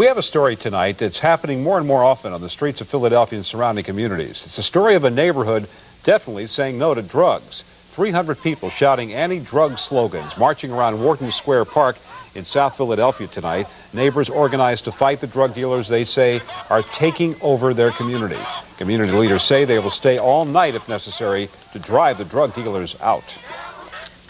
We have a story tonight that's happening more and more often on the streets of Philadelphia and surrounding communities. It's a story of a neighborhood definitely saying no to drugs. 300 people shouting anti-drug slogans, marching around Wharton Square Park in South Philadelphia tonight. Neighbors organized to fight the drug dealers they say are taking over their community. Community leaders say they will stay all night if necessary to drive the drug dealers out.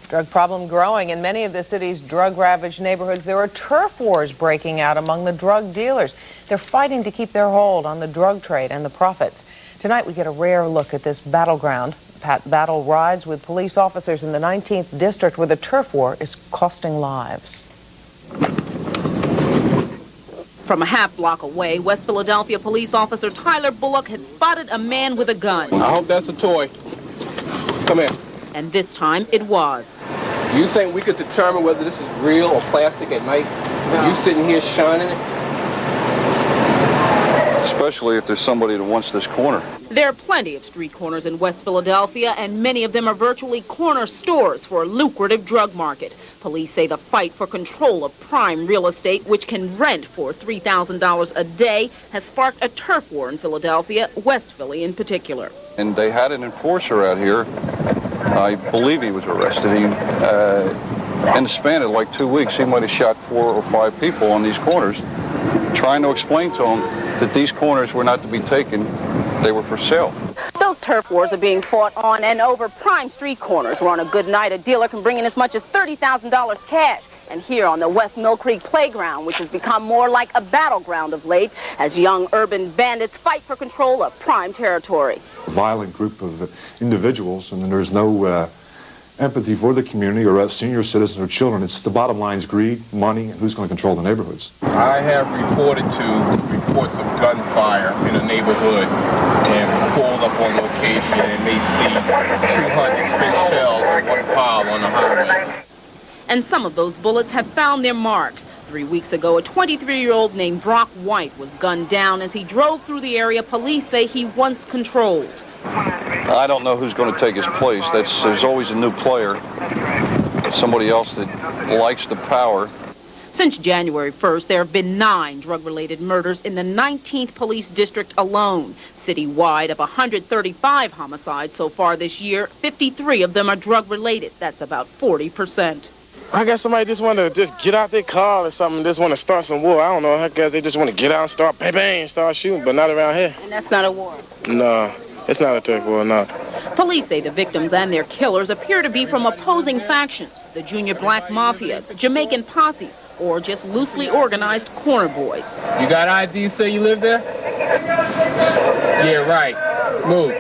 Drug problem growing in many of the city's drug-ravaged neighborhoods. There are turf wars breaking out among the drug dealers. They're fighting to keep their hold on the drug trade and the profits. Tonight we get a rare look at this battleground. Pat Battle rides with police officers in the 19th district where the turf war is costing lives. From a half block away, West Philadelphia police officer Tyler Bullock had spotted a man with a gun. I hope that's a toy. Come here. And this time it was. You think we could determine whether this is real or plastic at night? No. You sitting here shining it? Especially if there's somebody that wants this corner. There are plenty of street corners in West Philadelphia, and many of them are virtually corner stores for a lucrative drug market. Police say the fight for control of prime real estate, which can rent for $3,000 a day, has sparked a turf war in Philadelphia, West Philly in particular. And they had an enforcer out here. I believe he was arrested. In the span of like 2 weeks, he might have shot 4 or 5 people on these corners, trying to explain to them that these corners were not to be taken, they were for sale. Those turf wars are being fought on and over prime street corners, where on a good night a dealer can bring in as much as $30,000 cash. And here on the West Mill Creek playground, which has become more like a battleground of late, as young urban bandits fight for control of prime territory. A violent group of individuals, and there's no empathy for the community or senior citizens or children. It's the bottom line is greed, money, and who's going to control the neighborhoods. I have reported reports of gunfire in a neighborhood and pulled up on location and may see 200 spent shells in one pile on the highway. And some of those bullets have found their marks. 3 weeks ago, a 23-year-old named Brock White was gunned down as he drove through the area police say he once controlled. I don't know who's going to take his place. There's always a new player, somebody else that likes the power. Since January 1st, there have been 9 drug-related murders in the 19th police district alone. Citywide, of 135 homicides so far this year, 53 of them are drug-related. That's about 40%. I guess somebody just want to get out their car or something, just want to start some war. I don't know. I guess they just want to get out and start bang, bang, start shooting, but not around here. And that's not a war? No, it's not a turf war, no. Police say the victims and their killers appear to be from opposing factions, the Junior Black Mafia, Jamaican posses, or just loosely organized corner boys. You got ID say you live there? Yeah, right. Move.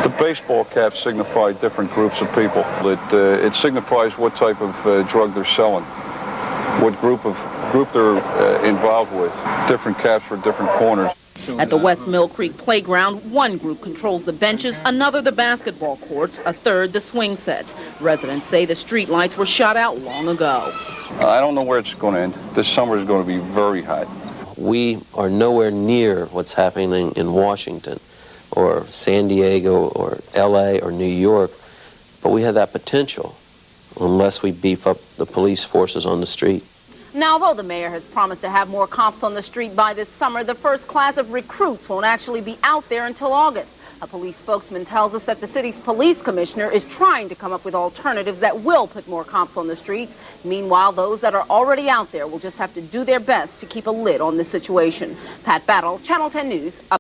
The baseball caps signify different groups of people. It signifies what type of drug they're selling, what group they're involved with. Different caps for different corners. At the West Mill Creek playground, one group controls the benches, another the basketball courts, a third the swing set. Residents say the street lights were shot out long ago. I don't know where it's going to end. This summer is going to be very hot. We are nowhere near what's happening in Washington or San Diego or LA or New York, but we have that potential unless we beef up the police forces on the street. Now, although the mayor has promised to have more cops on the street by this summer, the first class of recruits won't actually be out there until August. A police spokesman tells us that the city's police commissioner is trying to come up with alternatives that will put more cops on the streets. Meanwhile, those that are already out there will just have to do their best to keep a lid on this situation. Pat Battle, Channel 10 News.